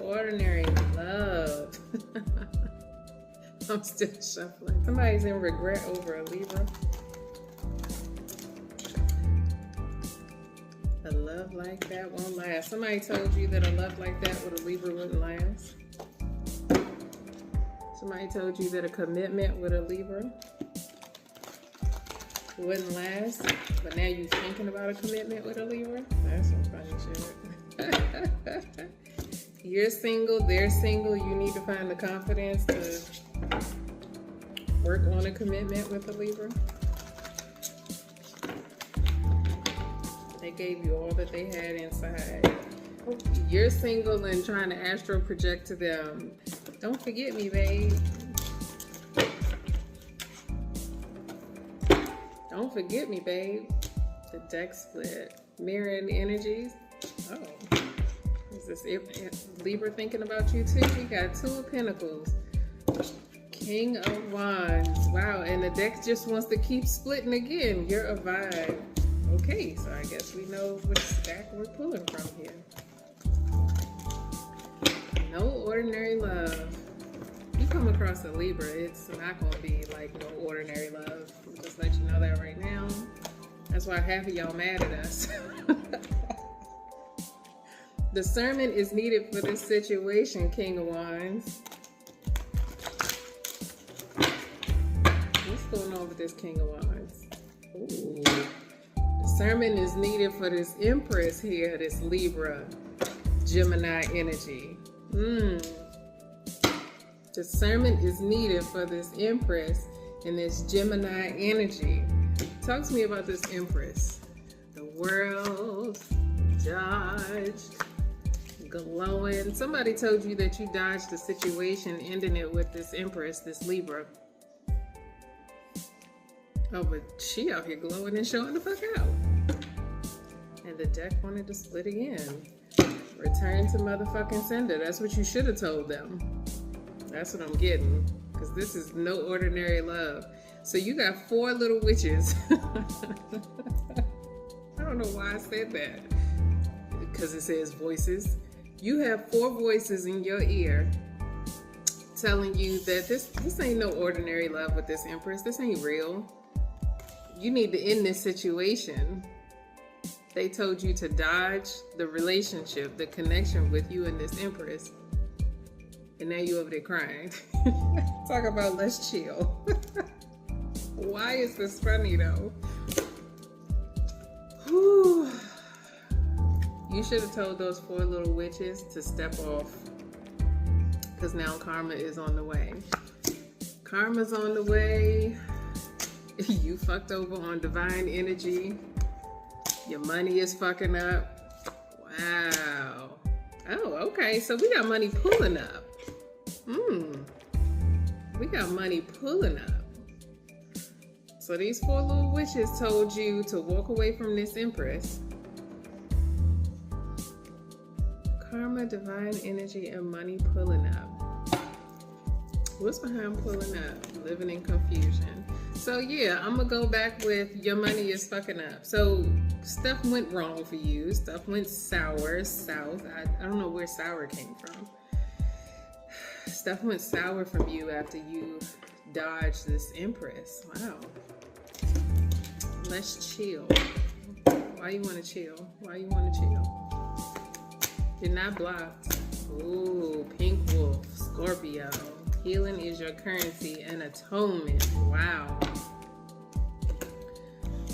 ordinary love. I'm still shuffling. Somebody's in regret over a Libra. A love like that won't last. Somebody told you that a love like that with a Libra wouldn't last. Somebody told you that a commitment with a Libra wouldn't last, but now you're thinking about a commitment with a Libra? That's some funny shit. You're single, they're single, you need to find the confidence to work on a commitment with a Libra. They gave you all that they had inside. You're single and trying to astral project to them. Don't forget me, babe. Don't forget me, babe. The deck split. Mirroring energies. Oh. Is this Libra thinking about you too? We got Two of Pentacles. King of Wands. Wow, and the deck just wants to keep splitting again. You're a vibe. Okay, so I guess we know which stack we're pulling from here. No ordinary love. You come across a Libra, it's not going to be like no ordinary love. I'll just let you know that right now. That's why half of y'all mad at us. Discernment is needed for this situation, King of Wands. What's going on with this King of Wands? Ooh. Discernment is needed for this Empress here, this Libra, Gemini energy. Discernment is needed for this Empress and this Gemini energy. Talk to me about this Empress. The world dodged, glowing. Somebody told you that you dodged the situation, ending it with this Empress, this Libra. Oh, but she out here glowing and showing the fuck out. And the deck wanted to split again. Return to motherfucking sender. That's what you should have told them. That's what I'm getting. Because this is no ordinary love. So you got 4 little witches. I don't know why I said that. Because it says voices. You have 4 voices in your ear telling you that this ain't no ordinary love with this Empress. This ain't real. You need to end this situation. They told you to dodge the relationship, the connection with you and this Empress. And now you over there crying. Talk about let's chill. Why is this funny though? Whew. You should have told those 4 little witches to step off. Because now karma is on the way. Karma's on the way. You fucked over on divine energy. Your money is fucking up. Wow. Oh, okay. So we got money pulling up. We got money pulling up. So these 4 little witches told you to walk away from this Empress. Karma, divine energy, and money pulling up. What's behind pulling up? Living in confusion. So yeah, I'm gonna go back with your money is fucking up. So stuff went wrong for you. Stuff went sour, south. I don't know where sour came from. Stuff went sour from you after you dodged this Empress. Wow. Let's chill. Why you wanna chill? Why you wanna chill? You're not blocked. Ooh, Pink Wolf, Scorpio. Healing is your currency and atonement. Wow.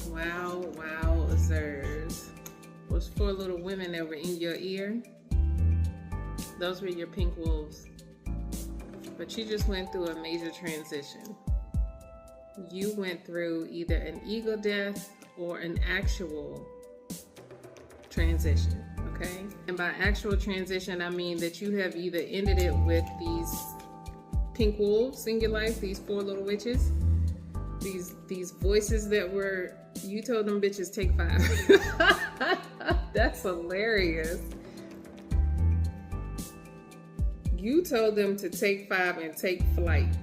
Wow, wow, Azers. Those 4 little women that were in your ear, those were your pink wolves. But you just went through a major transition. You went through either an ego death or an actual transition, okay? And by actual transition, I mean that you have either ended it with these pink wolves in your life, these 4 little witches, these voices that were, you told them bitches take 5. That's hilarious. You told them to take 5 and take flight.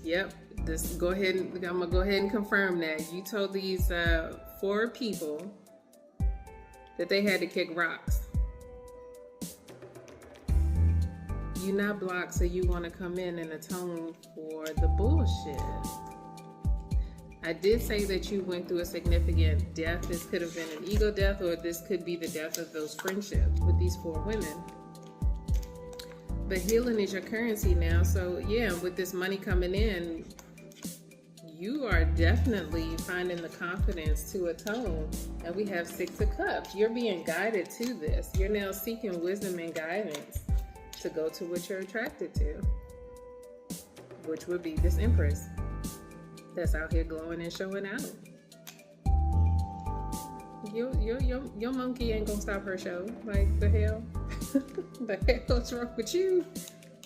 Yep. I'm gonna go ahead and confirm that. You told these 4 people that they had to kick rocks. You're not blocked, so you want to come in and atone for the bullshit. I did say that you went through a significant death. This could have been an ego death, or this could be the death of those friendships with these 4 women. But healing is your currency now. So yeah, with this money coming in, you are definitely finding the confidence to atone. And we have 6 of Cups. You're being guided to this. You're now seeking wisdom and guidance to go to what you're attracted to, which would be this Empress that's out here glowing and showing out. Your monkey ain't gonna stop her show. Like, the hell? The hell's wrong with you?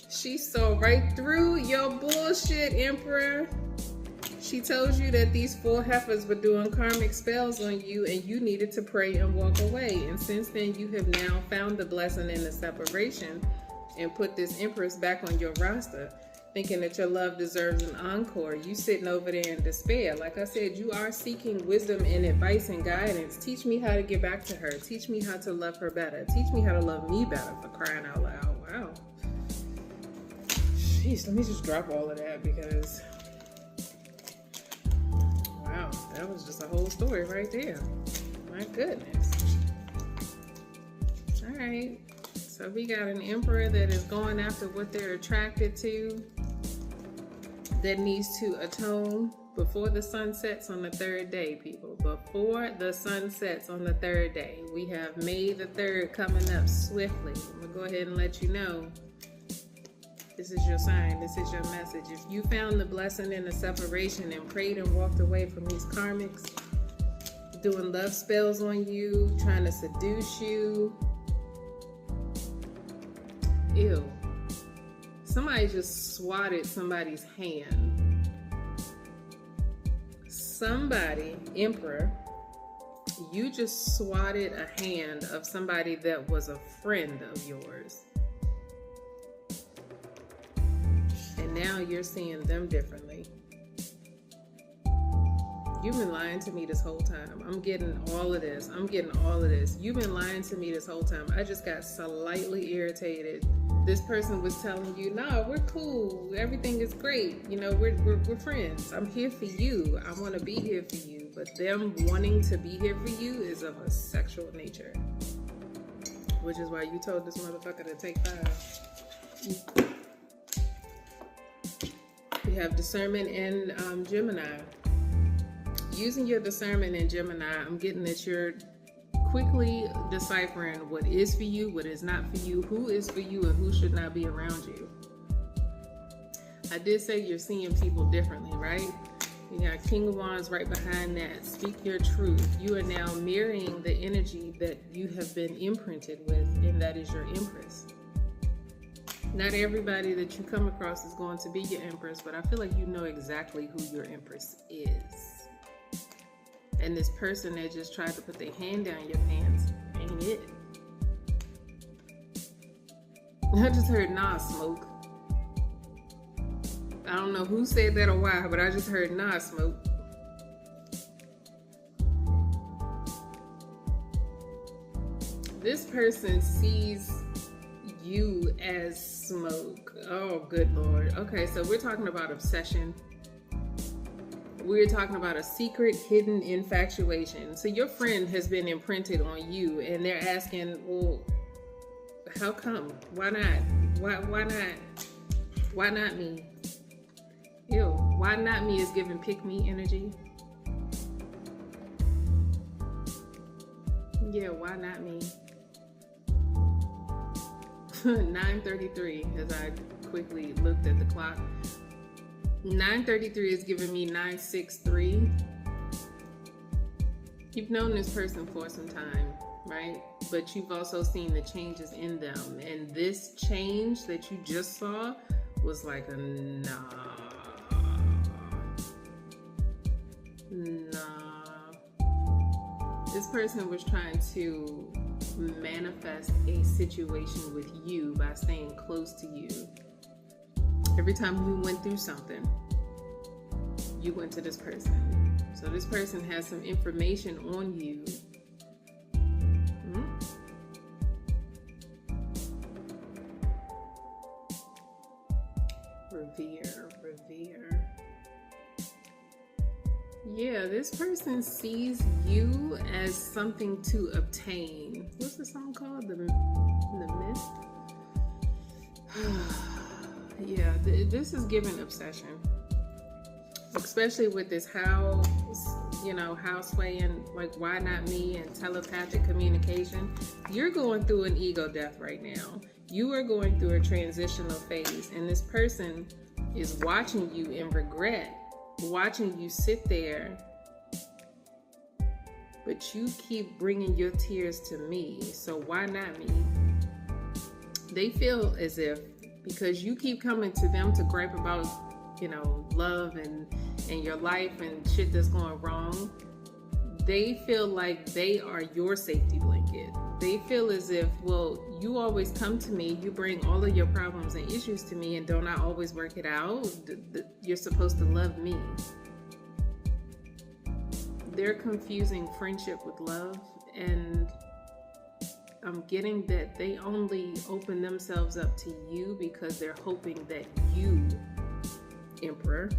She saw right through your bullshit, Emperor. She told you that these 4 heifers were doing karmic spells on you and you needed to pray and walk away. And since then, you have now found the blessing in the separation and put this Empress back on your roster, thinking that your love deserves an encore. You sitting over there in despair. Like I said, you are seeking wisdom and advice and guidance. Teach me how to get back to her. Teach me how to love her better. Teach me how to love me better, for crying out loud. Wow. Jeez, let me just drop all of that because, wow, that was just a whole story right there. My goodness. All right. So we got an Emperor that is going after what they're attracted to, that needs to atone before the sun sets on the 3rd day, people. Before the sun sets on the 3rd day. We have May the 3rd coming up swiftly. I'm going to go ahead and let you know. This is your sign. This is your message. If you found the blessing in the separation and prayed and walked away from these karmics, doing love spells on you, trying to seduce you. Ew. Somebody just swatted somebody's hand. Somebody, Emperor, you just swatted a hand of somebody that was a friend of yours. And now you're seeing them differently. You've been lying to me this whole time. I'm getting all of this. You've been lying to me this whole time. I just got slightly irritated. This person was telling you, nah, we're cool. Everything is great. You know, we're friends. I'm here for you. I want to be here for you. But them wanting to be here for you is of a sexual nature. Which is why you told this motherfucker to take 5. We have discernment in Gemini. Using your discernment in Gemini, I'm getting that you're quickly deciphering what is for you, what is not for you, who is for you, and who should not be around you. I did say you're seeing people differently, right? You got King of Wands right behind that. Speak your truth. You are now mirroring the energy that you have been imprinted with, and that is your Empress. Not everybody that you come across is going to be your Empress, but I feel like you know exactly who your Empress is. And this person that just tried to put their hand down your pants ain't it. I just heard, nah, smoke. I don't know who said that or why, but I just heard, nah, smoke. This person sees you as smoke. Oh, good Lord. Okay, so we're talking about obsession. We're talking about a secret, hidden infatuation. So your friend has been imprinted on you, and they're asking, well, how come? Why not? Why not? Why not me? Ew. Why not me is giving pick me energy. Yeah, why not me? 9:33 as I quickly looked at the clock. 9:33 is giving me 963. You've known this person for some time, right? But you've also seen the changes in them. And this change that you just saw was like a nah. This person was trying to manifest a situation with you by staying close to you. Every time you went through something, you went to this person. So this person has some information on you. Yeah, this person sees you as something to obtain. What's the song called? The Mist? Yeah, this is giving obsession. Especially with this house swaying, like, why not me, and telepathic communication. You're going through an ego death right now. You are going through a transitional phase, and this person is watching you in regret, watching you sit there, but you keep bringing your tears to me, so why not me? They feel as if, because you keep coming to them to gripe about, love and your life and shit that's going wrong, they feel like they are your safety blanket. They feel as if, well, you always come to me, you bring all of your problems and issues to me, and don't I always work it out? You're supposed to love me. They're confusing friendship with love, and I'm getting that they only open themselves up to you because they're hoping that you, Emperor,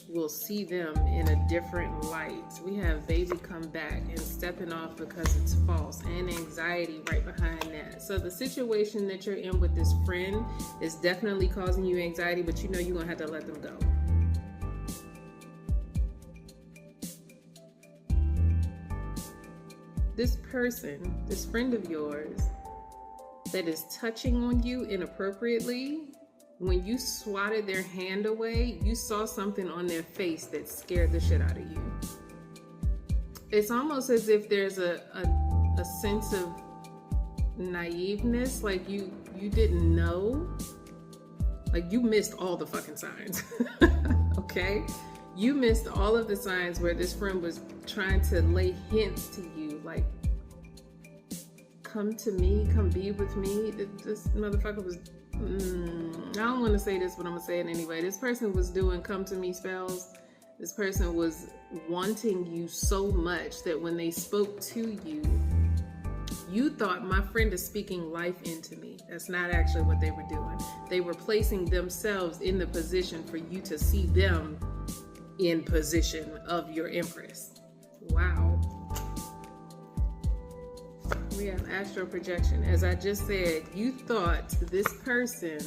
will see them in a different light. We have baby come back and stepping off because it's false, and anxiety right behind that. So the situation that you're in with this friend is definitely causing you anxiety, but you're gonna have to let them go. This person, this friend of yours that is touching on you inappropriately, when you swatted their hand away, you saw something on their face that scared the shit out of you. It's almost as if there's a sense of naiveness, like you didn't know. Like, you missed all the fucking signs. Okay? You missed all of the signs where this friend was trying to lay hints to you, like, come to me, come be with me. This motherfucker was, I don't want to say this, but I'm going to say it anyway. This person was doing come to me spells. This person was wanting you so much that when they spoke to you, you thought, my friend is speaking life into me. That's not actually what they were doing. They were placing themselves in the position for you to see them in position of your empress. Wow. We have astral projection. As I just said, you thought this person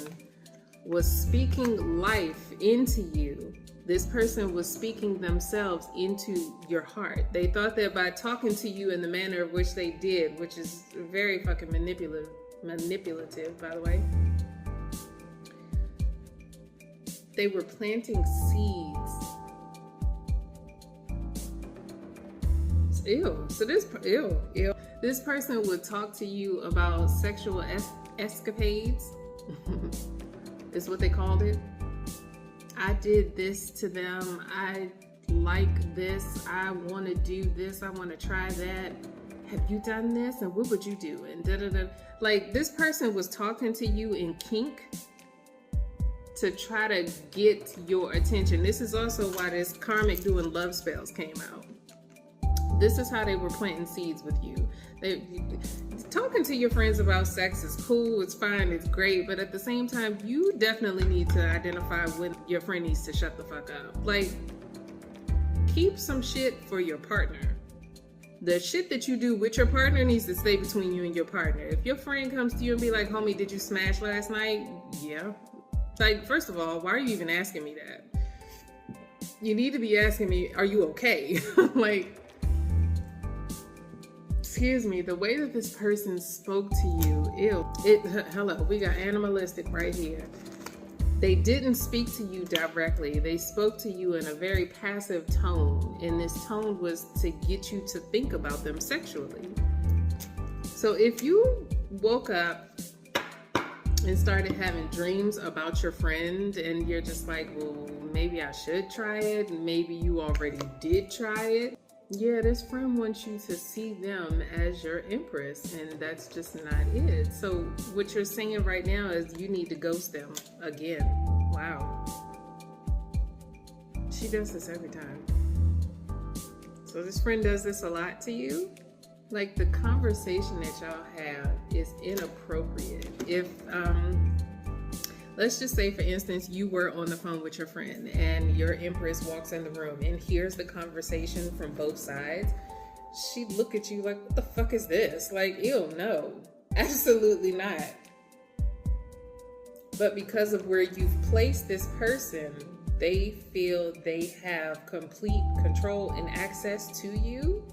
was speaking life into you. This person was speaking themselves into your heart. They thought that by talking to you in the manner of which they did, which is very fucking manipulative, by the way, they were planting seeds. Ew. So this person would talk to you about sexual escapades, is what they called it. I did this to them. I like this. I want to do this. I want to try that. Have you done this? And what would you do? And da-da-da. Like, this person was talking to you in kink to try to get your attention. This is also why this karmic doing love spells came out. This is how they were planting seeds with you. Talking to your friends about sex is cool, it's fine, it's great, but at the same time, you definitely need to identify when your friend needs to shut the fuck up. Like, keep some shit for your partner. The shit that you do with your partner needs to stay between you and your partner. If your friend comes to you and be like, homie, did you smash last night? Yeah. Like, first of all, why are you even asking me that? You need to be asking me, are you okay? Like, excuse me, the way that this person spoke to you, hello, we got animalistic right here. They didn't speak to you directly. They spoke to you in a very passive tone, and this tone was to get you to think about them sexually. So if you woke up and started having dreams about your friend, and you're just like, well, maybe I should try it, maybe you already did try it, yeah, this friend wants you to see them as your empress, and that's just not it. So what you're saying right now is you need to ghost them again. Wow. She does this every time. So this friend does this a lot to you. Like, the conversation that y'all have is inappropriate. If, Let's just say, for instance, you were on the phone with your friend and your Empress walks in the room and hears the conversation from both sides. She'd look at you like, what the fuck is this? Like, ew, no, absolutely not. But because of where you've placed this person, they feel they have complete control and access to you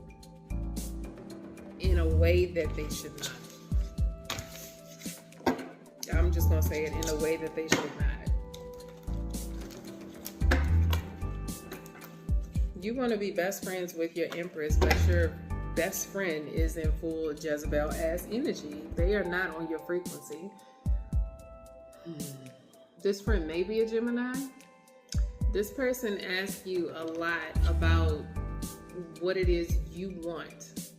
in a way that they should not. I'm just going to say it in a way that they should not. You want to be best friends with your Empress, but your best friend is in full Jezebel ass energy. They are not on your frequency. This friend may be a Gemini. This person asks you a lot about what it is you want,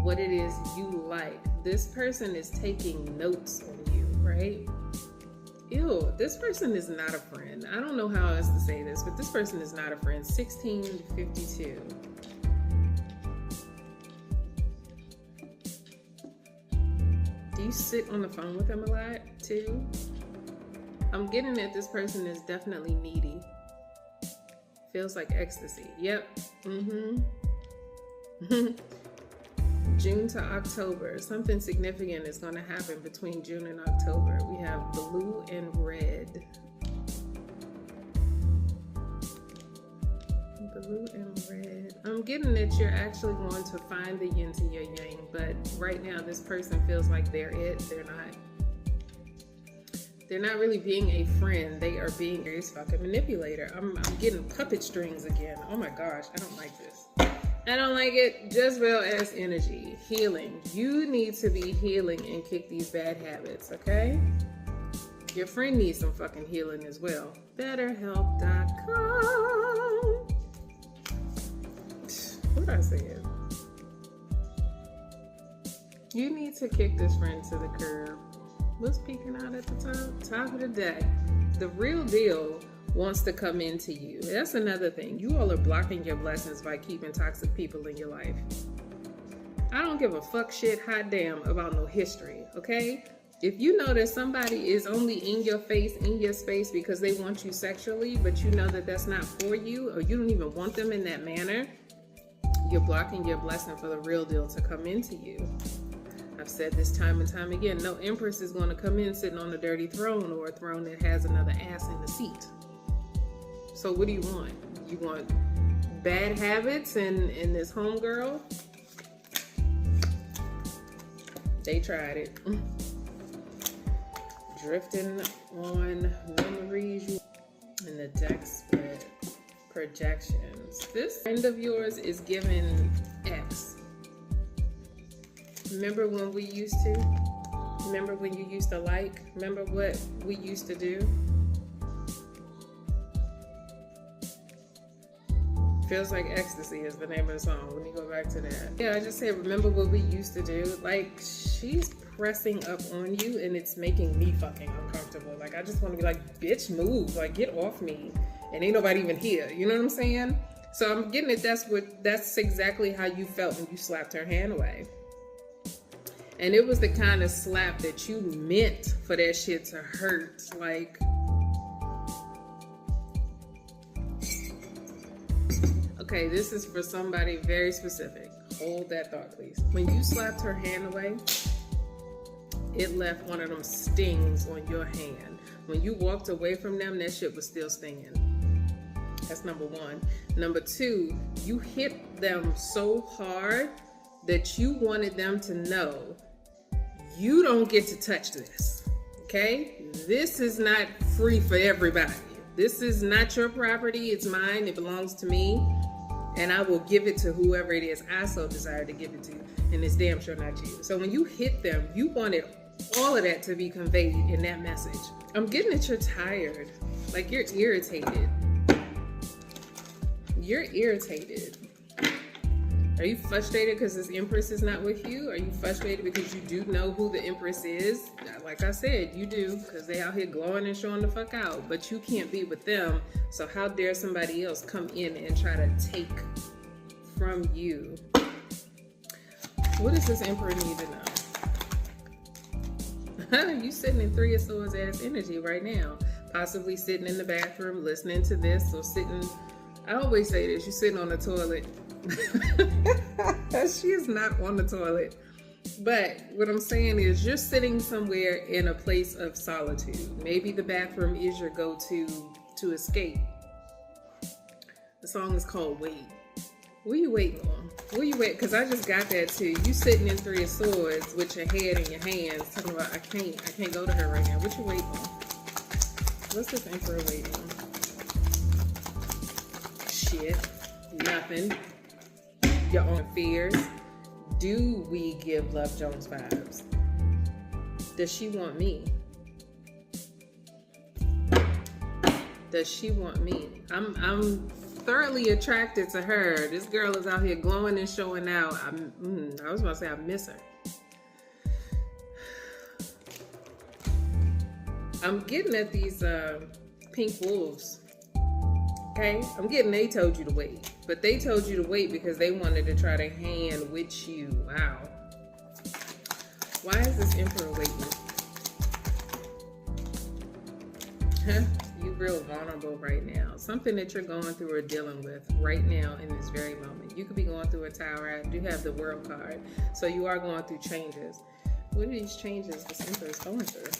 what it is you like. This person is taking notes on you, right? Ew, this person is not a friend. I don't know how else to say this, but this person is not a friend. 1652. Do you sit on the phone with them a lot too? I'm getting that this person is definitely needy. Feels like ecstasy. Yep. June to October. Something significant is going to happen between June and October. We have blue and red. Blue and red. I'm getting that you're actually going to find the yin to your yang, but right now this person feels like they're it. They're not. They're not really being a friend. They are being a fucking manipulator. I'm getting puppet strings again. Oh my gosh, I don't like this. I don't like it. Jezebel as energy. Healing. You need to be healing and kick these bad habits, okay? Your friend needs some fucking healing as well. BetterHelp.com. What I said? You need to kick this friend to the curb. What's peeking out at the top of the deck? The real deal wants to come into you. That's another thing. You all are blocking your blessings by keeping toxic people in your life. I don't give a fuck shit hot damn about no history, okay? If you know that somebody is only in your face, in your space because they want you sexually, but you know that that's not for you, or you don't even want them in that manner, you're blocking your blessing for the real deal to come into you. I've said this time and time again, no Empress is going to come in sitting on a dirty throne or a throne that has another ass in the seat. So what do you want? You want bad habits and this homegirl? They tried it. Drifting on memories and the deck spread. Projections. This friend of yours is giving X. Remember when we used to? Remember when you used to like? Remember what we used to do? Feels Like Ecstasy is the name of the song. Let me go back to that. Yeah, I just said, remember what we used to do? Like, she's pressing up on you and it's making me fucking uncomfortable. Like, I just want to be like, bitch, move. Like, get off me. And ain't nobody even here. You know what I'm saying? So I'm getting it. That's exactly how you felt when you slapped her hand away. And it was the kind of slap that you meant for that shit to hurt. Like, okay, this is for somebody very specific. Hold that thought, please. When you slapped her hand away, it left one of them stings on your hand. When you walked away from them, that shit was still stinging. That's number one. Number two, you hit them so hard that you wanted them to know you don't get to touch this, okay? This is not free for everybody. This is not your property. It's mine. It belongs to me. And I will give it to whoever it is I so desire to give it to. And it's damn sure not you. So when you hit them, you wanted all of that to be conveyed in that message. I'm getting that you're tired. Like, you're irritated. You're irritated. Are you frustrated because this Empress is not with you? Are you frustrated because you do know who the Empress is? Like I said, you do, because they out here glowing and showing the fuck out, but you can't be with them. So how dare somebody else come in and try to take from you? What does this Emperor need to You sitting in Three of Swords ass energy right now. Possibly sitting in the bathroom listening to this, or sitting, I always say this, you're sitting on the toilet. She is not on the toilet. But what I'm saying is you're sitting somewhere in a place of solitude. Maybe the bathroom is your go-to to escape. The song is called Wait. What are you waiting on? What are you waiting? Because I just got that too. You sitting in Three of Swords with your head in your hands, talking about I can't go to her right now. What you waiting on? What's this Emperor waiting on? Shit. Nothing. Your own fears. Do we give Love Jones vibes? Does she want me? Does she want me? I'm thoroughly attracted to her. This girl is out here glowing and showing out. I was about to say I miss her. I'm getting at these pink wolves. Okay? I'm getting they told you to wait. But they told you to wait because they wanted to try to hand with you. Wow. Why is this Emperor waiting? Huh? You real vulnerable right now. Something that you're going through or dealing with right now in this very moment. You could be going through a tower. I do have the World card. So you are going through changes. What are these changes this Emperor is going through?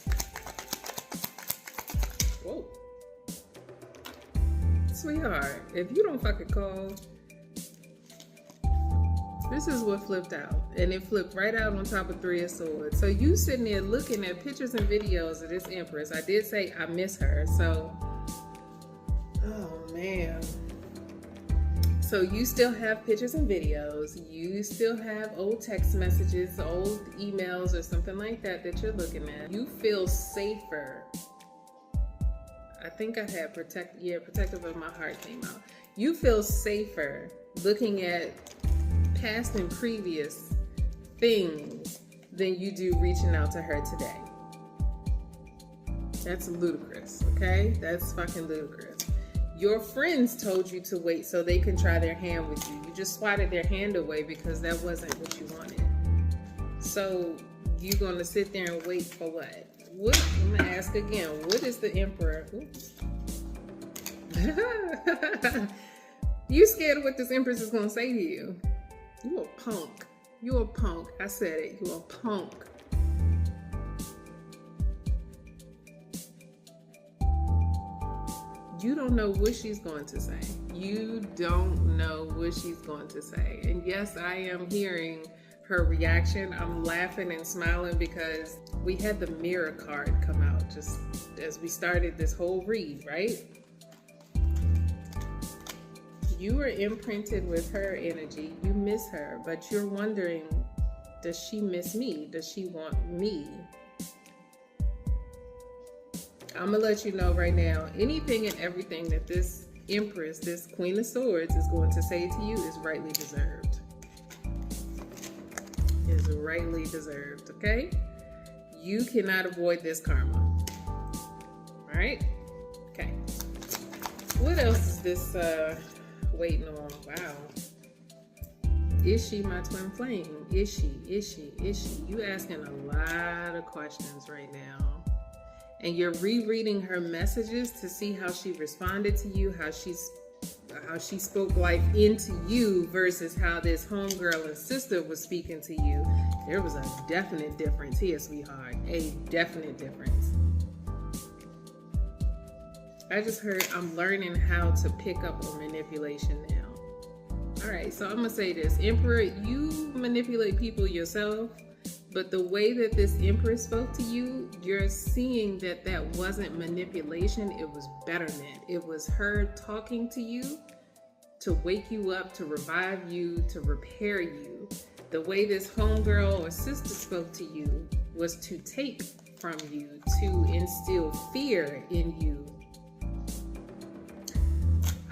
Whoa. Sweetheart, if you don't fucking call, this is what flipped out. And it flipped right out on top of Three of Swords. So you sitting there looking at pictures and videos of this Empress. I did say I miss her. So, oh man. So you still have pictures and videos. You still have old text messages, old emails or something like that you're looking at. You feel safer. I think I had Protective of My Heart came out. You feel safer looking at past and previous things than you do reaching out to her today. That's ludicrous, okay? That's fucking ludicrous. Your friends told you to wait so they can try their hand with you. You just swatted their hand away because that wasn't what you wanted. So you're gonna sit there and wait for what? I'm gonna ask again, what is the Emperor? Oops. You scared of what this Empress is gonna say to you? You a punk. You a punk. I said it. You a punk. You don't know what she's going to say. You don't know what she's going to say. And yes, I am hearing her reaction. I'm laughing and smiling because we had the Mirror card come out just as we started this whole read, right? You were imprinted with her energy. You miss her, but you're wondering, does she miss me? Does she want me? I'm gonna let you know right now, anything and everything that this Empress, this Queen of Swords is going to say to you is rightly deserved. Is rightly deserved, okay? You cannot avoid this karma. All right? Okay. What else is this waiting on? Wow. Is she my twin flame? Is she? You asking a lot of questions right now. And you're rereading her messages to see how she responded to you, how she spoke life into you versus how this homegirl and sister was speaking to you. There was a definite difference here, sweetheart. A definite difference. I just heard I'm learning how to pick up on manipulation now. All right, so I'm gonna say this. Emperor, you manipulate people yourself, but the way that this Empress spoke to you, you're seeing that that wasn't manipulation, it was betterment. It was her talking to you to wake you up, to revive you, to repair you. The way this homegirl or sister spoke to you was to take from you, to instill fear in you.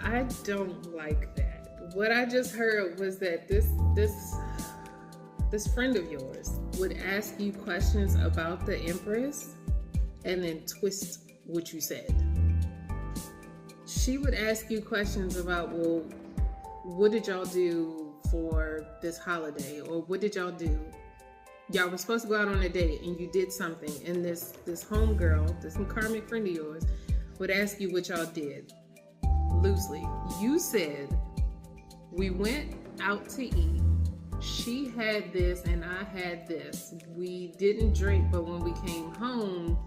I don't like that. What I just heard was that this friend of yours would ask you questions about the Empress and then twist what you said. She would ask you questions about, well, what did y'all do for this holiday? Or what did y'all do? Y'all were supposed to go out on a date and you did something, and this homegirl, this karmic friend of yours, would ask you what y'all did. Loosely. You said, we went out to eat. She had this and I had this. We didn't drink, but when we came home,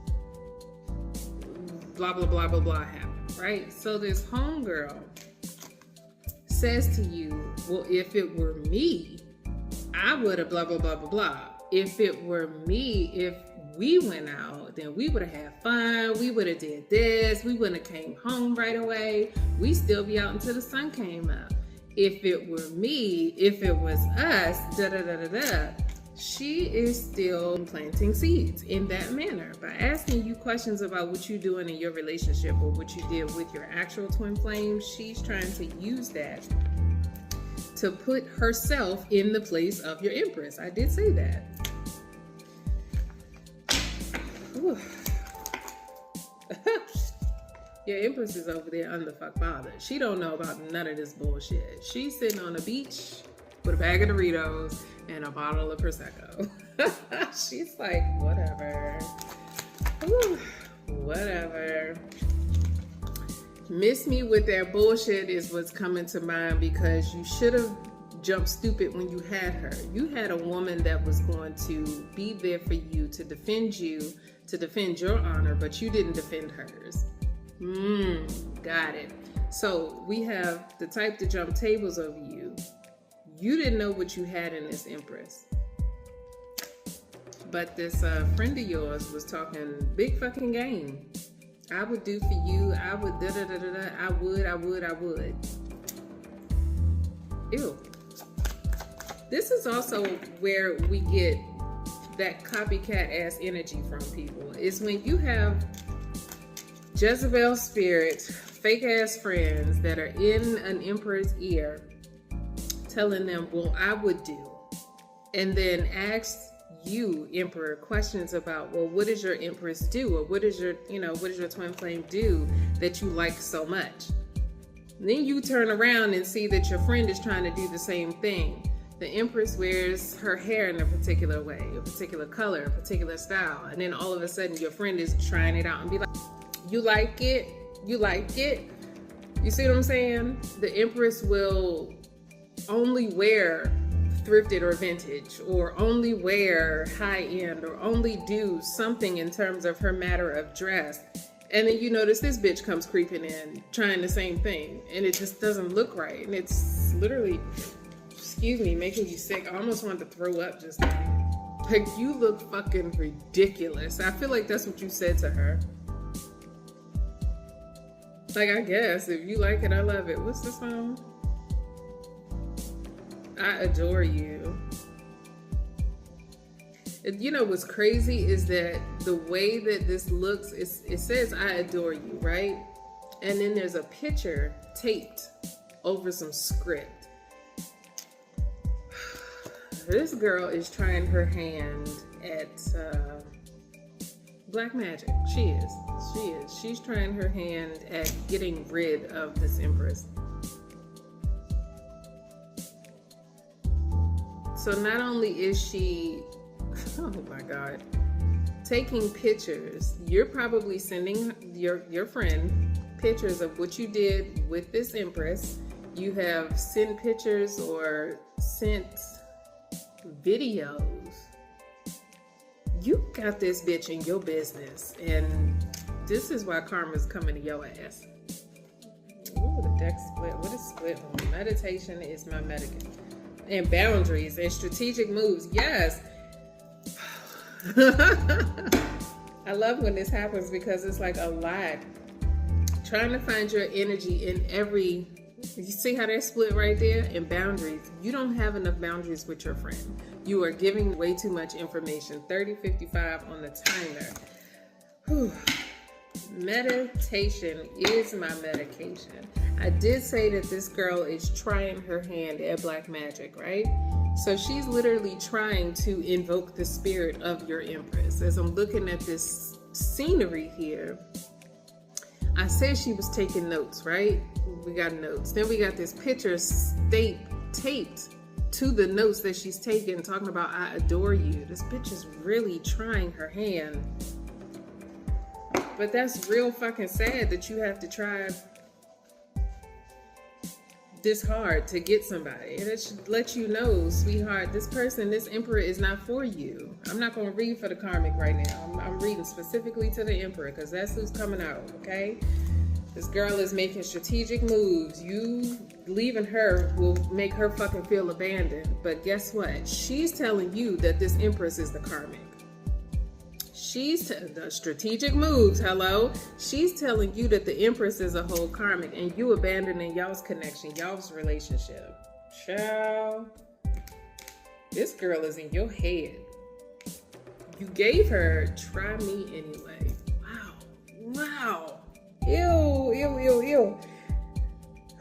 blah, blah, blah, blah, blah happened, right? So this homegirl says to you, well, if it were me, I would have blah, blah, blah, blah, blah. If it were me, if we went out, then we would have had fun. We would have did this. We wouldn't have came home right away. We still be out until the sun came up. If it were me, if it was us, da da da da da. She is still planting seeds in that manner by asking you questions about what you're doing in your relationship or what you did with your actual twin flame. She's trying to use that to put herself in the place of your Empress. I did say that. Your Empress is over there unfuck bothered. She don't know about none of this bullshit. She's sitting on a beach with a bag of Doritos and a bottle of Prosecco. She's like, whatever. Whatever. Miss me with that bullshit is what's coming to mind, because you should have jumped stupid when you had her. You had a woman that was going to be there for you, to defend your honor, but you didn't defend hers. Got it. So we have the type to jump tables over you. You didn't know what you had in this Empress. But this friend of yours was talking big fucking game. I would do for you. I would da da da da da. I would. Ew. This is also where we get that copycat ass energy from people. It's when you have Jezebel spirits, fake ass friends that are in an emperor's ear telling them, well, I would do. And then ask you, emperor, questions about, well, what does your empress do? Or what does your twin flame do that you like so much? And then you turn around and see that your friend is trying to do the same thing. The empress wears her hair in a particular way, a particular color, a particular style. And then all of a sudden your friend is trying it out and be like, you like it? You like it? You see what I'm saying? The Empress will only wear thrifted or vintage, or only wear high end, or only do something in terms of her matter of dress. And then you notice this bitch comes creeping in, trying the same thing, and it just doesn't look right. And it's literally, excuse me, making you sick. I almost wanted to throw up just now. Like, you look fucking ridiculous. I feel like that's what you said to her. Like, I guess, if you like it, I love it. What's the song? I adore you. You know what's crazy is that the way that this looks, it says I adore you, right? And then there's a picture taped over some script. This girl is trying her hand at black magic. She is. She's trying her hand at getting rid of this Empress. So not only is she, oh my God, taking pictures, you're probably sending your friend pictures of what you did with this Empress. You have sent pictures or sent videos. You got this bitch in your business, and this is why karma's coming to your ass. Ooh, the deck split. What is split on? Meditation is my medicine. And boundaries and strategic moves. Yes. I love when this happens, because it's like a lot. Trying to find your energy in every, you see how they're split right there? In boundaries. You don't have enough boundaries with your friend. You are giving way too much information. 30:55 on the timer. Whew. Meditation is my medication. I did say that this girl is trying her hand at black magic, right? So she's literally trying to invoke the spirit of your Empress. As I'm looking at this scenery here, I said she was taking notes, right? We got notes. Then we got this picture taped to the notes that she's taking, talking about I adore you. This bitch is really trying her hand. But that's real fucking sad that you have to try this hard to get somebody. And it should let you know, sweetheart, this person, this emperor is not for you. I'm not going to read for the karmic right now. I'm reading specifically to the emperor because that's who's coming out, okay? This girl is making strategic moves. You leaving her will make her fucking feel abandoned. But guess what? She's telling you that this empress is the karmic. She's the strategic moves, hello. She's telling you that the empress is a whole karmic and you abandoning y'all's connection, y'all's relationship. Child, this girl is in your head. You gave her, try me anyway. Wow, wow. Ew, ew, ew,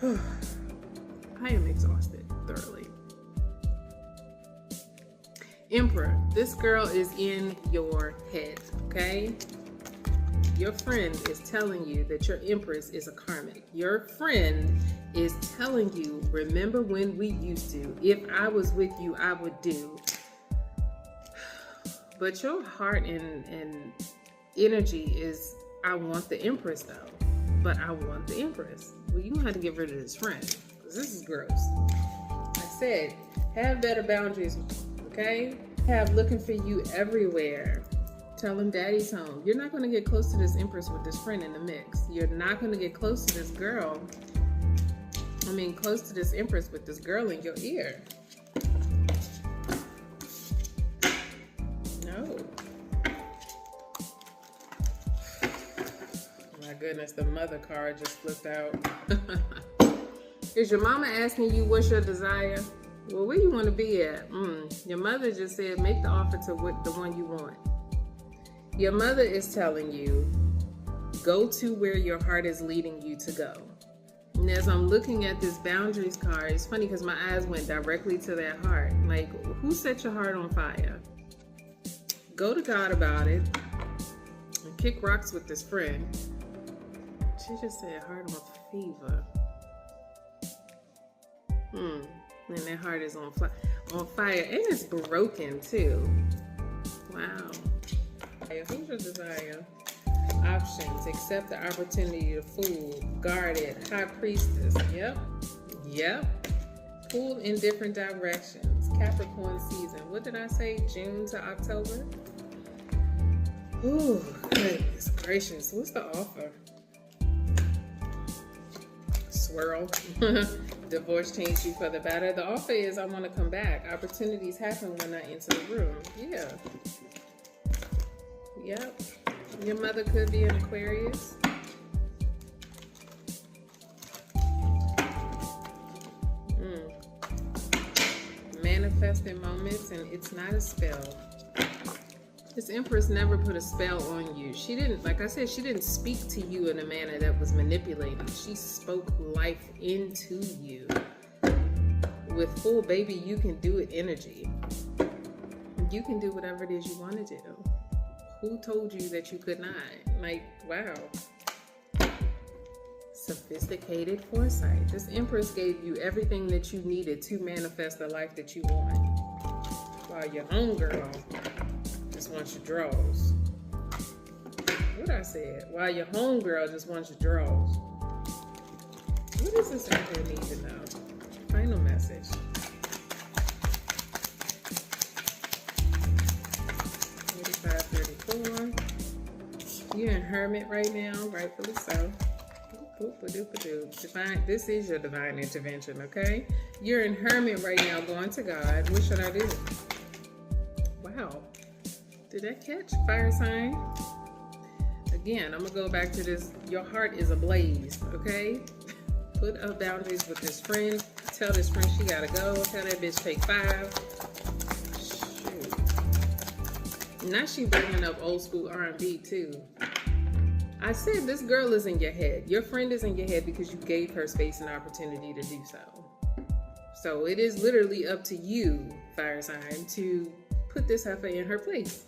ew. I am exhausted thoroughly. Emperor, this girl is in your head, okay? Your friend is telling you that your empress is a karmic. Your friend is telling you, remember when we used to. If I was with you, I would do. But your heart and energy is, I want the empress though. But I want the empress. Well, you have to get rid of this friend, because this is gross. I said, have better boundaries, okay? Have looking for you everywhere. Tell him daddy's home. You're not going to get close to this empress with this friend in the mix. You're not going to get close to this girl. Close to this empress with this girl in your ear. No. My goodness, the mother card just flipped out. Is your mama asking you what's your desire? Well, where you want to be at? Your mother just said make the offer to the one you want. Your mother is telling you go to where your heart is leading you to go. And as I'm looking at this boundaries card, it's funny because my eyes went directly to that heart. Like, who set your heart on fire? Go to God about it and kick rocks with this friend. She just said heart on fever. And that heart is on fire. And it's broken too. Wow. Who's your desire? Options. Accept the opportunity to fool. Guarded. High priestess. Yep. Pull in different directions. Capricorn season. What did I say? June to October? Ooh, goodness gracious. What's the offer? Swirl. Divorce changed you for the better. The offer is I want to come back. Opportunities happen when I enter the room. Yeah. Yep. Your mother could be an Aquarius. Manifesting moments, and it's not a spell. This Empress never put a spell on you. She didn't, like I said, she didn't speak to you in a manner that was manipulating. She spoke life into you with full baby, you can do it energy. You can do whatever it is you want to do. Who told you that you could not? Like, wow. Sophisticated foresight. This Empress gave you everything that you needed to manifest the life that you want. While your homegirl just wants your draws. What I said? While your homegirl just wants your draws. What does this Emperor need to know? Final message. 34. You're in Hermit right now, rightfully so. Divine, this is your divine intervention, okay? You're in Hermit right now, going to God. What should I do? Wow. Did that catch? Fire sign. Again, I'm going to go back to this. Your heart is ablaze, okay? Put up boundaries with this friend. Tell this friend she got to go. Tell that bitch take 5. Shoot. Now she bringing up old school R&B too. I said this girl is in your head. Your friend is in your head because you gave her space and opportunity to do so. So it is literally up to you, fire sign, to put this heifer in her place.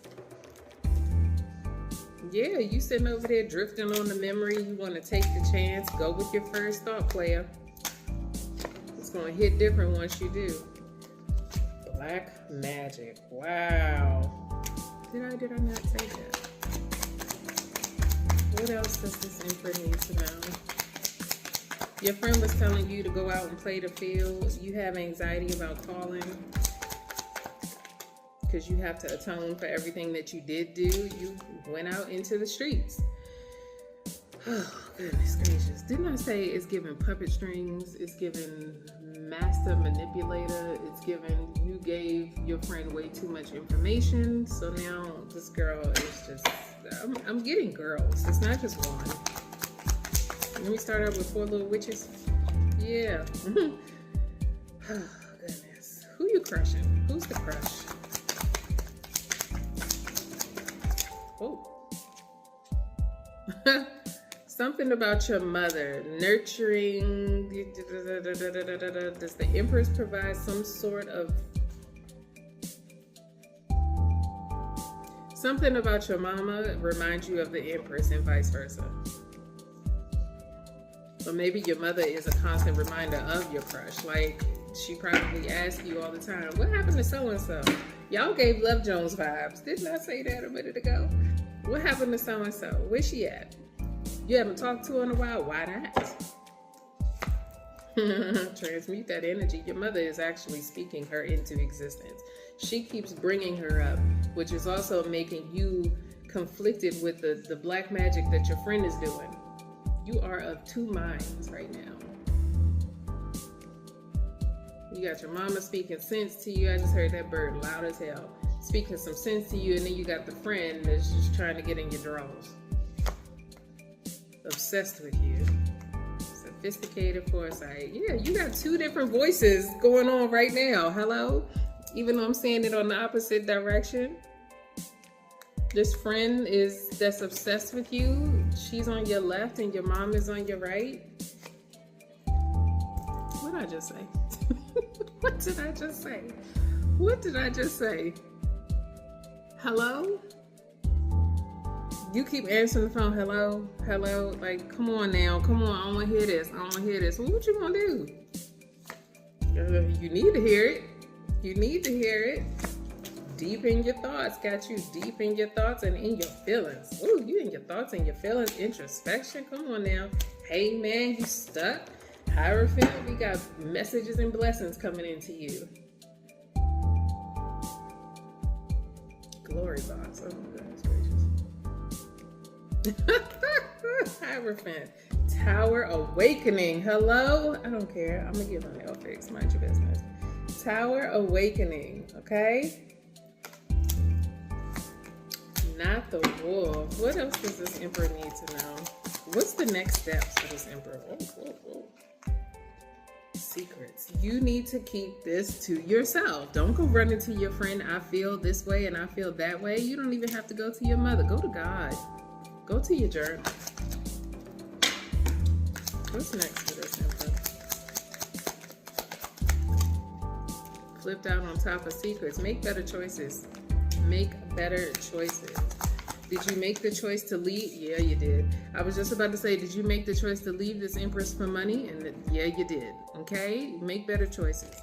Yeah, you sitting over there drifting on the memory. You want to take the chance. Go with your first thought, player. It's going to hit different once you do. Black magic. Wow. Did I not say that? What else does this Emperor need to know? Your friend was telling you to go out and play the field. You have anxiety about calling because you have to atone for everything that you did do. You went out into the streets. Oh, goodness gracious. Didn't I say it's giving puppet strings? It's giving master manipulator. It's giving you gave your friend way too much information. So now this girl is just, I'm getting girls. It's not just one. Let me start out with 4 little witches. Yeah. Oh, goodness. Who you crushing? Who's the crush? Oh. Something about your mother. Nurturing. Does the Empress provide some sort of... Something about your mama reminds you of the Empress and vice versa. So maybe your mother is a constant reminder of your crush. Like, she probably asks you all the time, what happened to so-and-so? Y'all gave Love Jones vibes. Didn't I say that a minute ago? What happened to so-and-so? Where's she at? You haven't talked to her in a while? Why not? Transmute that energy. Your mother is actually speaking her into existence. She keeps bringing her up, which is also making you conflicted with the black magic that your friend is doing. You are of 2 minds right now. You got your mama speaking sense to you. I just heard that bird loud as hell. Speaking some sense to you, and then you got the friend that's just trying to get in your drawers. Obsessed with you. Sophisticated foresight. Yeah, you got 2 different voices going on right now. Hello? Even though I'm saying it on the opposite direction. This friend that's obsessed with you, she's on your left and your mom is on your right. What did I just say? What did I just say? What did I just say? Hello? You keep answering the phone, hello, hello. Like, come on now, come on, I don't want to hear this, I don't want to hear this. Well, what you gonna do? You need to hear it. You need to hear it. Deep in your thoughts, got you deep in your thoughts and in your feelings. Ooh, you in your thoughts and your feelings, introspection. Come on now. Hey man, you stuck? Hierophant, we got messages and blessings coming into you. Glory box. Oh my goodness gracious. Hierophant. Tower awakening. Hello? I don't care. I'm gonna get my nail fixed. Mind your business. Tower awakening. Okay? Not the wolf. What else does this Emperor need to know? What's the next steps for this Emperor? Oh. Secrets. You need to keep this to yourself. Don't go running to your friend, I feel this way and I feel that way. You don't even have to go to your mother. Go to God. Go to your journal. What's next for this Emperor? Flipped out on top of secrets. Make better choices. Make better choices. Did you make the choice to leave? Yeah, you did. I was just about to say, did you make the choice to leave this Empress for money? And yeah, you did. Okay? Make better choices.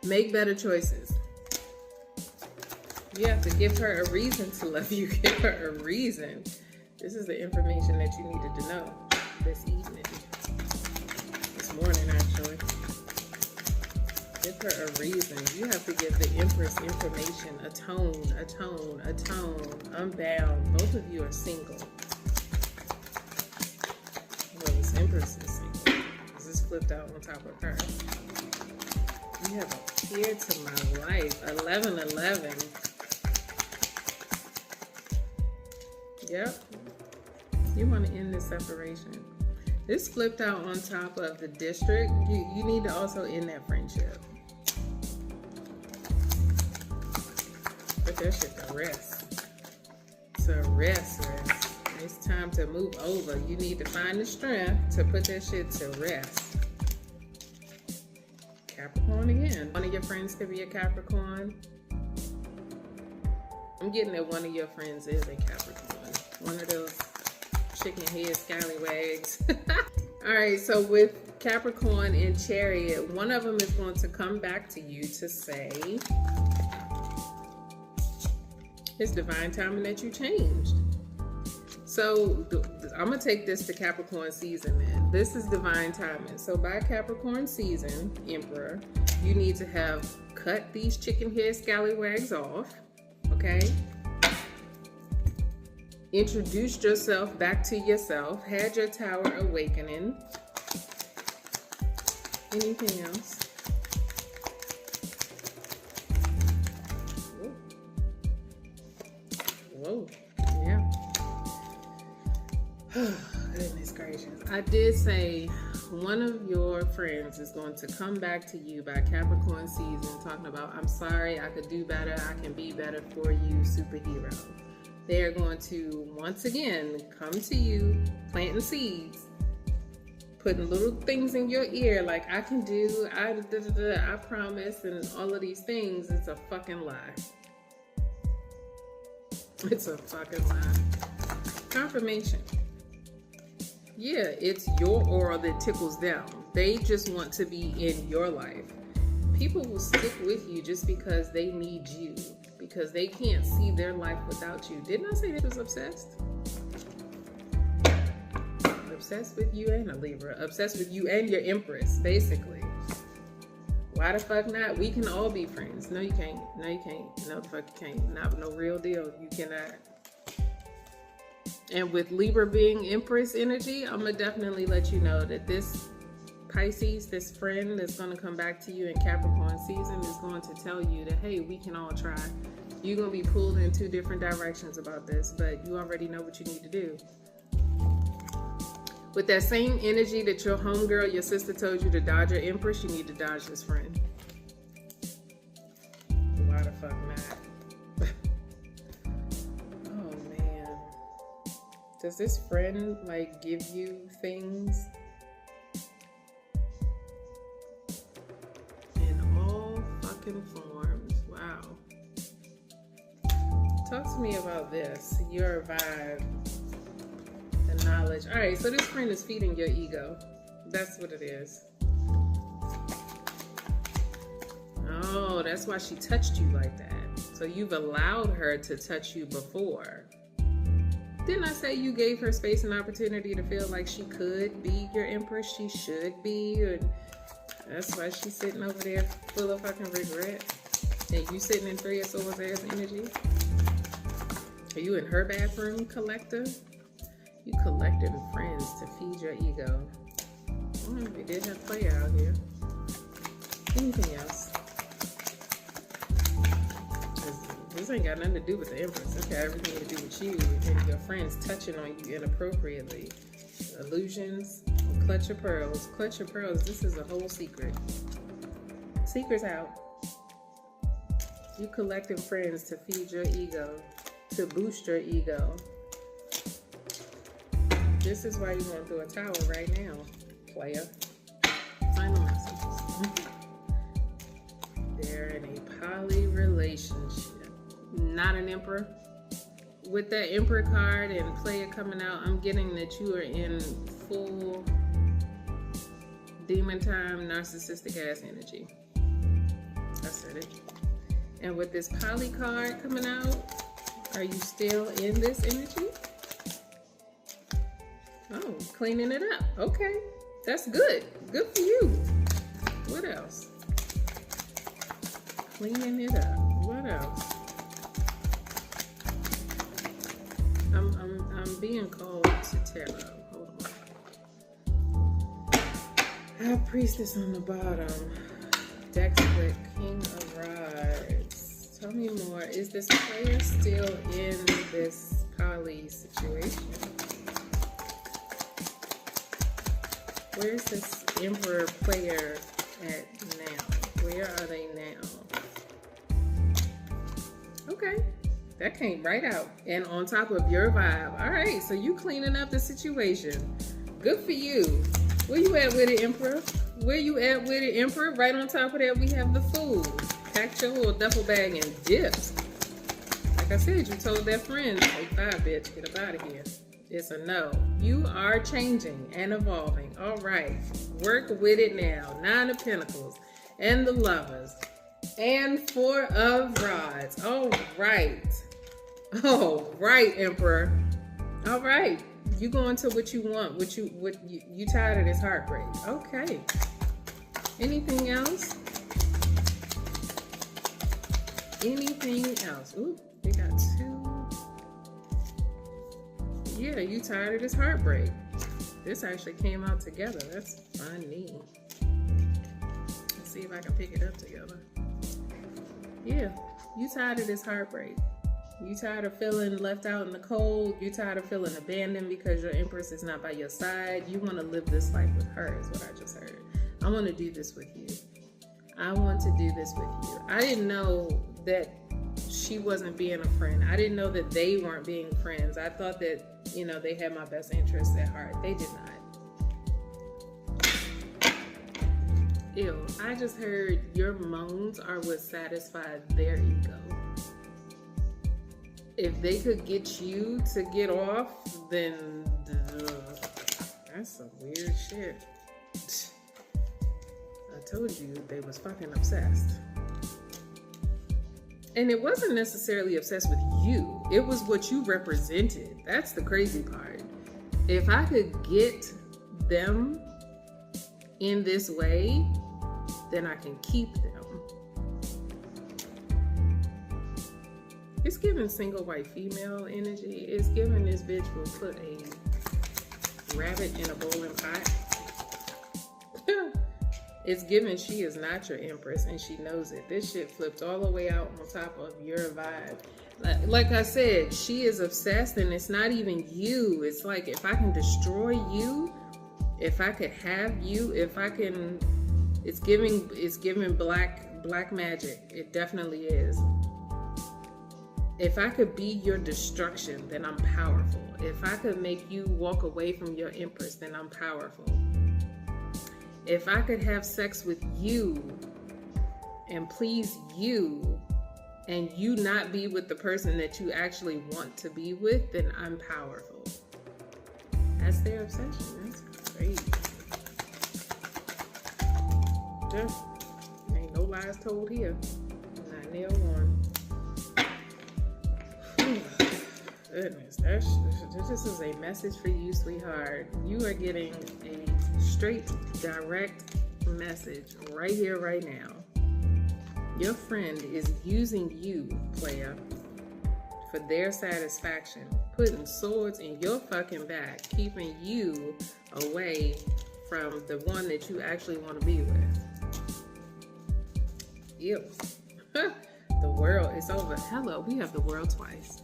Make better choices. You have to give her a reason to love you. Give her a reason. This is the information that you needed to know this evening. This morning, actually. Give her a reason. You have to give the Empress information. Atone. Unbound. Both of you are single. Well, this Empress is single. This is flipped out on top of her. You have appeared to my life. 1111. Yep. You want to end this separation. This flipped out on top of the district. You need to also end that friendship. Put that shit to rest. To rest. It's time to move over. You need to find the strength to put that shit to rest. Capricorn again. One of your friends could be a Capricorn. I'm getting that one of your friends is a Capricorn. One of those chicken head scallywags. All right, so with Capricorn and Chariot, one of them is going to come back to you to say it's divine timing that you changed. So I'm going to take this to Capricorn season, man. This is divine timing. So by Capricorn season, Emperor, you need to have cut these chicken head scallywags off, okay? Introduced yourself back to yourself, had your Tower awakening. Anything else? Whoa. Yeah. Goodness gracious. I did say one of your friends is going to come back to you by Capricorn season talking about, I'm sorry, I could do better, I can be better for you, superhero. They are going to, once again, come to you, planting seeds, putting little things in your ear like, I can do, I promise, and all of these things. It's a fucking lie. It's a fucking lie. Confirmation. Yeah, it's your aura that tickles them. They just want to be in your life. People will stick with you just because they need you, because they can't see their life without you. Didn't I say this was obsessed? Obsessed with you and a Libra. Obsessed with you and your Empress, basically. Why the fuck not? We can all be friends. No, you can't. No, you can't. No, the fuck you can't. Not no real deal. You cannot. And with Libra being Empress energy, I'm going to definitely let you know that this Pisces, this friend that's going to come back to you in Capricorn season is going to tell you that, hey, we can all try. You're going to be pulled in two different directions about this, but you already know what you need to do. With that same energy that your homegirl, your sister told you to dodge your Empress, you need to dodge this friend. Why the fuck not? Oh man. Does this friend like give you things in all fucking forms? Wow. Talk to me about this, your vibe. Knowledge. All right, so this friend is feeding your ego. That's what it is. Oh, that's why she touched you like that. So you've allowed her to touch you before. Didn't I say you gave her space and opportunity to feel like she could be your Empress? She should be. And that's why she's sitting over there full of fucking regret. And you sitting in Three of Swords ass energy. Are you in her bathroom, collector? You collecting friends to feed your ego. We did have play out here. Anything else? This ain't got nothing to do with the Empress. It's got everything to do with you and your friends touching on you inappropriately. Illusions. Clutch your pearls. Clutch your pearls. This is a whole secret. Secret's out. You collecting friends to feed your ego, to boost your ego. This is why you want through a tower right now, player. Final messages. They're in a poly relationship. Not an Emperor. With that Emperor card and player coming out, I'm getting that you are in full demon time, narcissistic ass energy. I said it. And with this poly card coming out, are you still in this energy? Oh, cleaning it up. Okay, that's good. Good for you. What else? Cleaning it up. What else? I'm being called to tarot. Hold on. High Priestess on the bottom. Deck split. King of Rods. Tell me more. Is this player still in this poly situation? Where's this Emperor player at now? Where are they now? Okay, that came right out. And on top of your vibe. All right, so you cleaning up the situation. Good for you. Where you at with it, Emperor? Where you at with it, Emperor? Right on top of that, we have the food. Packed your little duffel bag and dipped. Like I said, you told that friend, take 5, bitch, get up out of here. It's a no. You are changing and evolving. All right. Work with it now. 9 of Pentacles and the Lovers and 4 of Rods. All right. All right, Emperor. All right. You going to what you want. You tired of this heartbreak. Okay. Anything else? Anything else? Ooh, we got 2. Yeah, you tired of this heartbreak. This actually came out together. That's funny. Let's see if I can pick it up together. Yeah, you tired of this heartbreak. You tired of feeling left out in the cold. You tired of feeling abandoned because your Empress is not by your side. You want to live this life with her is what I just heard. I want to do this with you. I want to do this with you. I didn't know that she wasn't being a friend. I didn't know that they weren't being friends. I thought that, you know, they had my best interests at heart. They did not. Ew, I just heard your moans are what satisfied their ego. If they could get you to get off, then that's some weird shit. I told you they was fucking obsessed. And it wasn't necessarily obsessed with you. It was what you represented. That's the crazy part. If I could get them in this way, then I can keep them. It's giving single white female energy. It's giving this bitch will put a rabbit in a boiling pot. It's given she is not your Empress and she knows it. This shit flipped all the way out on top of your vibe. Like I said, she is obsessed and it's not even you. It's like if I can destroy you, if I could have you, if I can, it's giving black magic. It definitely is. If I could be your destruction, then I'm powerful. If I could make you walk away from your Empress, then I'm powerful. If I could have sex with you and please you and you not be with the person that you actually want to be with, then I'm powerful. That's their obsession. That's crazy. Just ain't no lies told here. Not nail one. Goodness, this is a message for you, sweetheart. You are getting a straight, direct message right here, right now. Your friend is using you, player, for their satisfaction, putting swords in your fucking back, keeping you away from the one that you actually want to be with. Ew. The world is over. Hello, we have the world twice.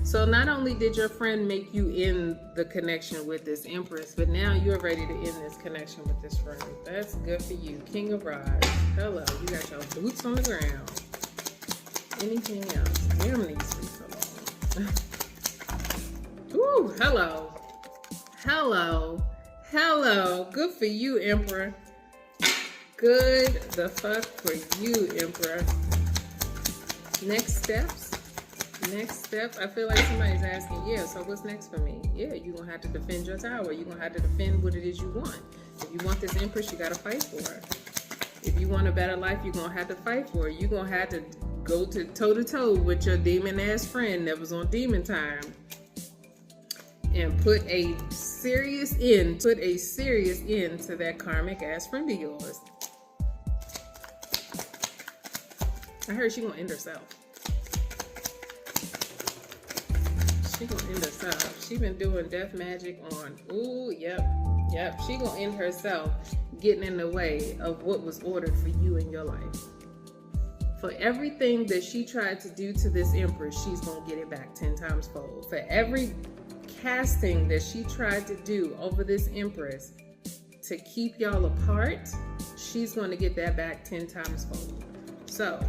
So not only did your friend make you end the connection with this Empress, but now you're ready to end this connection with this friend. That's good for you. King of Rods. Hello. You got your boots on the ground. Anything else? Damn, these sleep alone. Ooh, hello. Hello. Hello. Good for you, Emperor. Good the fuck for you, Emperor. Next steps. Next step, I feel like somebody's asking, yeah, so what's next for me? Yeah, you're going to have to defend your tower. You're going to have to defend what it is you want. If you want this Empress, you got to fight for her. If you want a better life, you're going to have to fight for it. You're going to have to go to toe-to-toe with your demon-ass friend that was on demon time and put a serious end to that karmic-ass friend of yours. I heard she's going to end herself. She gonna end herself. She been doing death magic on. Ooh, yep. She gonna end herself getting in the way of what was ordered for you in your life. For everything that she tried to do to this Empress, she's gonna get it back 10 times fold. For every casting that she tried to do over this Empress to keep y'all apart, she's gonna get that back 10 times fold. So,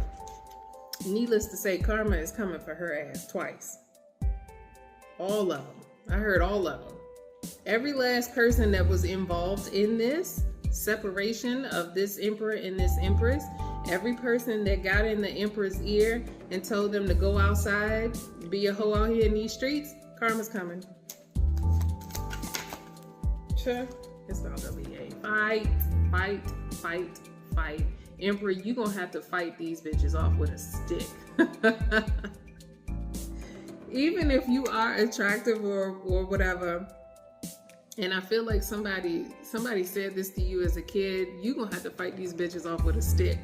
needless to say, karma is coming for her ass twice. All of them. I heard all of them. Every last person that was involved in this separation of this Emperor and this Empress, every person that got in the Emperor's ear and told them to go outside, be a hoe out here in these streets, karma's coming. Sure. It's spelled W-A. Fight, fight, fight, fight. Emperor, you gonna have to fight these bitches off with a stick. Even if you are attractive or whatever, and I feel like somebody said this to you as a kid, you gonna have to fight these bitches off with a stick.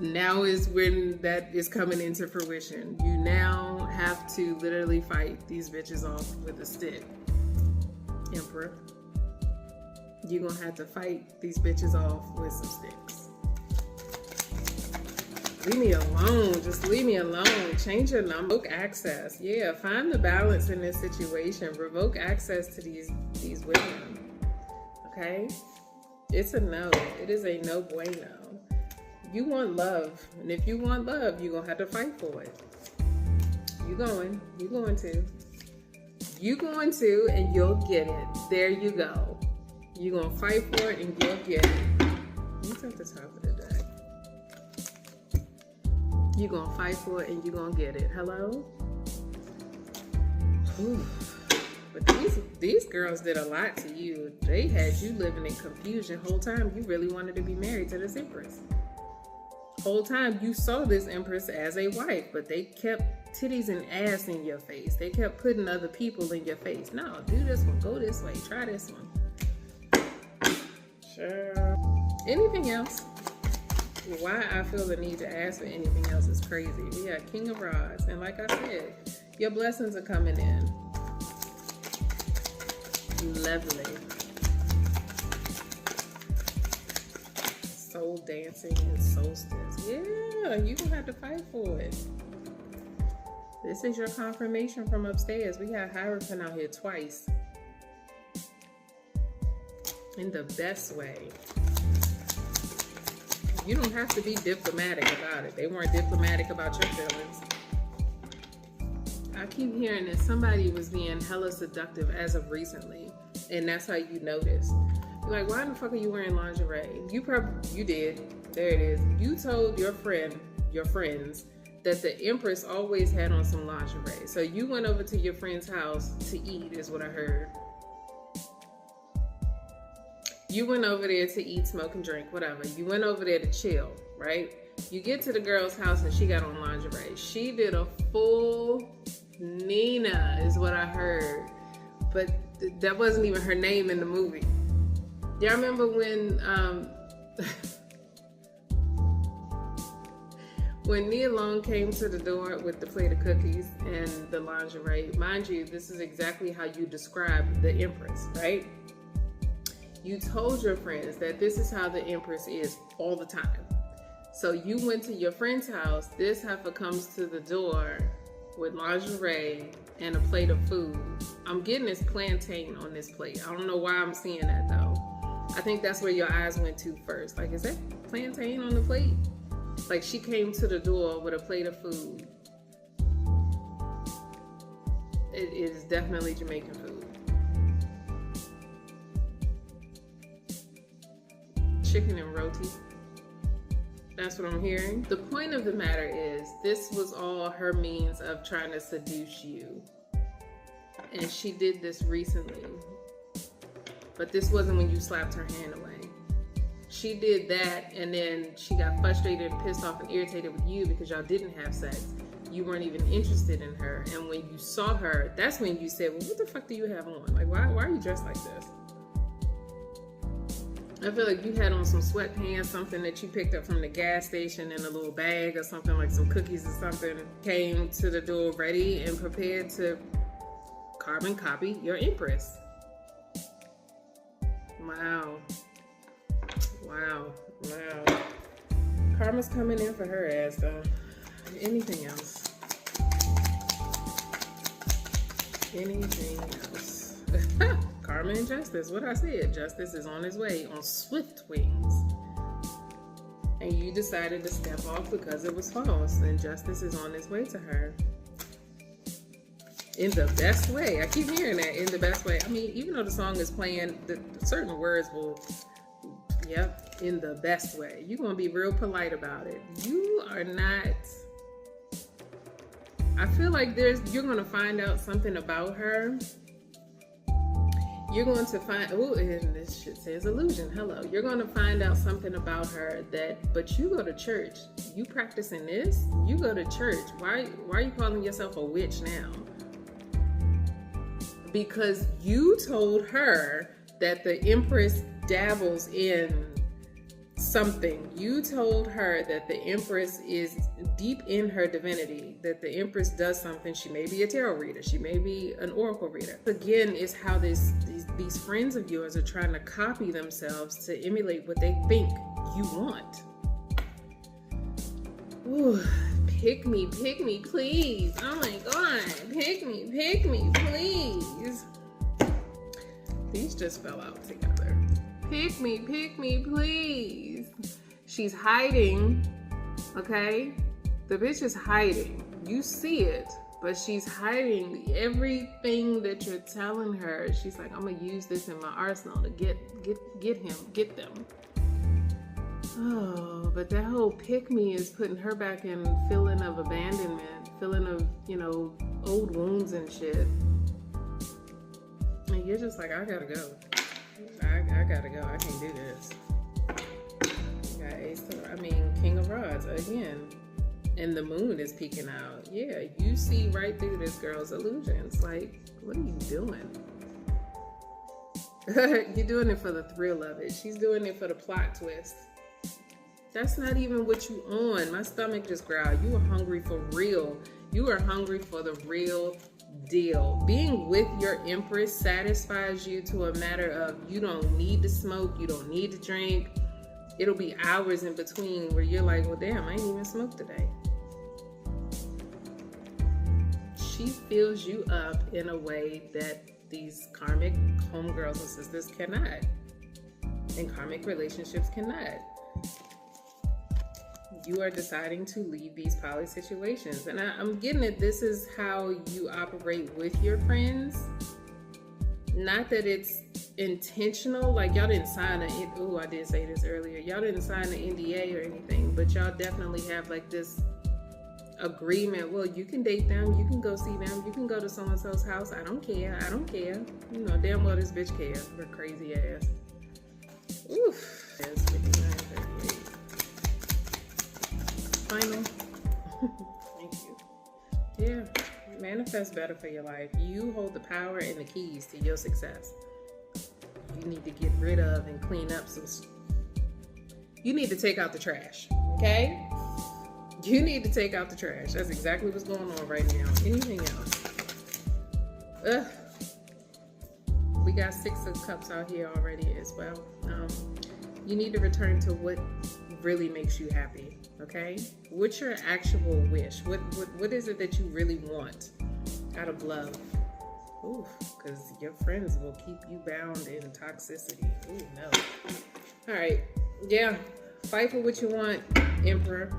Now is when that is coming into fruition. You now have to literally fight these bitches off with a stick. Emperor, you gonna have to fight these bitches off with some sticks. Leave me alone. Just leave me alone. Change your number. Revoke access. Yeah, find the balance in this situation. Revoke access to these women. Okay? It's a no. It is a no bueno. You want love. And if you want love, you're going to have to fight for it. You're going to. You're going to, and you'll get it. There you go. You're going to fight for it, and you'll get it. What's at the top of the day? You're going to fight for it and you're going to get it. Hello? Ooh. But these girls did a lot to you. They had you living in confusion whole time. You really wanted to be married to this empress. Whole time you saw this empress as a wife, but they kept titties and ass in your face. They kept putting other people in your face. No, do this one. Go this way. Try this one. Sure. Anything else? Why I feel the need to ask for anything else is crazy. We got King of Rods, and like I said, your blessings are coming in. Lovely. Soul dancing and solstice. Yeah, you gonna have to fight for it. This is your confirmation from upstairs. We got Hierophant out here twice. In the best way. You don't have to be diplomatic about it. They weren't diplomatic about your feelings. I keep hearing that somebody was being hella seductive as of recently, and that's how you notice. You're like, why the fuck are you wearing lingerie? You did. There it is. You told your friends, that the empress always had on some lingerie. So you went over to your friend's house to eat, is what I heard. You went over there to eat, smoke, and drink, whatever. You went over there to chill, right? You get to the girl's house and she got on lingerie. She did a full Nina, is what I heard. But that wasn't even her name in the movie. Y'all remember when when Nia Long came to the door with the plate of cookies and the lingerie? Mind you, this is exactly how you describe the empress, right? You told your friends that this is how the empress is all the time. So you went to your friend's house. This heifer comes to the door with lingerie and a plate of food. I'm getting this plantain on this plate. I don't know why I'm seeing that though. I think that's where your eyes went to first. Like, is that plantain on the plate? Like, she came to the door with a plate of food. It is definitely Jamaican food. Chicken and roti. That's what I'm hearing. The point of the matter is, this was all her means of trying to seduce you. And she did this recently. But this wasn't when you slapped her hand away. She did that, and then she got frustrated and pissed off and irritated with you because y'all didn't have sex. You weren't even interested in her. And when you saw her, that's when you said, well, what the fuck do you have on? Like, why are you dressed like this? I feel like you had on some sweatpants, something that you picked up from the gas station in a little bag or something, like some cookies or something. Came to the door ready and prepared to carbon copy your empress. Wow. Wow. Wow. Karma's coming in for her ass though. Anything else? Anything else? Karma and justice. What I said, justice is on his way on swift wings. And you decided to step off because it was false, and justice is on its way to her. In the best way. I keep hearing that, in the best way. I mean, even though the song is playing, certain words will, yep, in the best way. You're going to be real polite about it. You are not, I feel like you're going to find out something about her. You're going to find, oh, and this shit says illusion. Hello. You're going to find out something about her but you go to church. You practicing this? You go to church. Why are you calling yourself a witch now? Because you told her that the Empress dabbles in something. You told her that the Empress is deep in her divinity, that the Empress does something. She may be a tarot reader. She may be an oracle reader. Again, is how these friends of yours are trying to copy themselves to emulate what they think you want. Ooh, pick me, please. Oh my God. Pick me, please. These just fell out together. Pick me, please. She's hiding, okay? The bitch is hiding. You see it, but she's hiding everything that you're telling her. She's like, I'm gonna use this in my arsenal to get them. Oh, but that whole pick me is putting her back in feeling of abandonment, feeling of, old wounds and shit. And you're just like, I gotta go. I gotta go. I can't do this. King of Rods again. And the moon is peeking out. Yeah, you see right through this girl's illusions. Like, what are you doing? You're doing it for the thrill of it. She's doing it for the plot twist. That's not even what you on. My stomach just growled. You were hungry for real. You are hungry for the real deal. Being with your Empress satisfies you to a matter of you don't need to smoke, you don't need to drink. It'll be hours in between where you're like, well, damn, I ain't even smoked today. She fills you up in a way that these karmic homegirls and sisters cannot. And karmic relationships cannot. You are deciding to leave these poly situations. And I'm getting it. This is how you operate with your friends. Not that it's intentional. Like, y'all didn't sign I did say this earlier. Y'all didn't sign an NDA or anything, but y'all definitely have like this agreement. Well, you can date them. You can go see them. You can go to so-and-so's house. I don't care. You know damn well this bitch cares. Her crazy ass. Oof. That's 59:38. Final. Thank you. Yeah. Manifest better for your life. You hold the power and the keys to your success. You need to get rid of and clean up you need to take out the trash. Okay? You need to take out the trash. That's exactly what's going on right now. Anything else? We got 6 of Cups out here already as well. You need to return to what really makes you happy. Okay? What's your actual wish? What is it that you really want out of love? Ooh, because your friends will keep you bound in toxicity. Ooh, no. All right. Yeah. Fight for what you want, Emperor.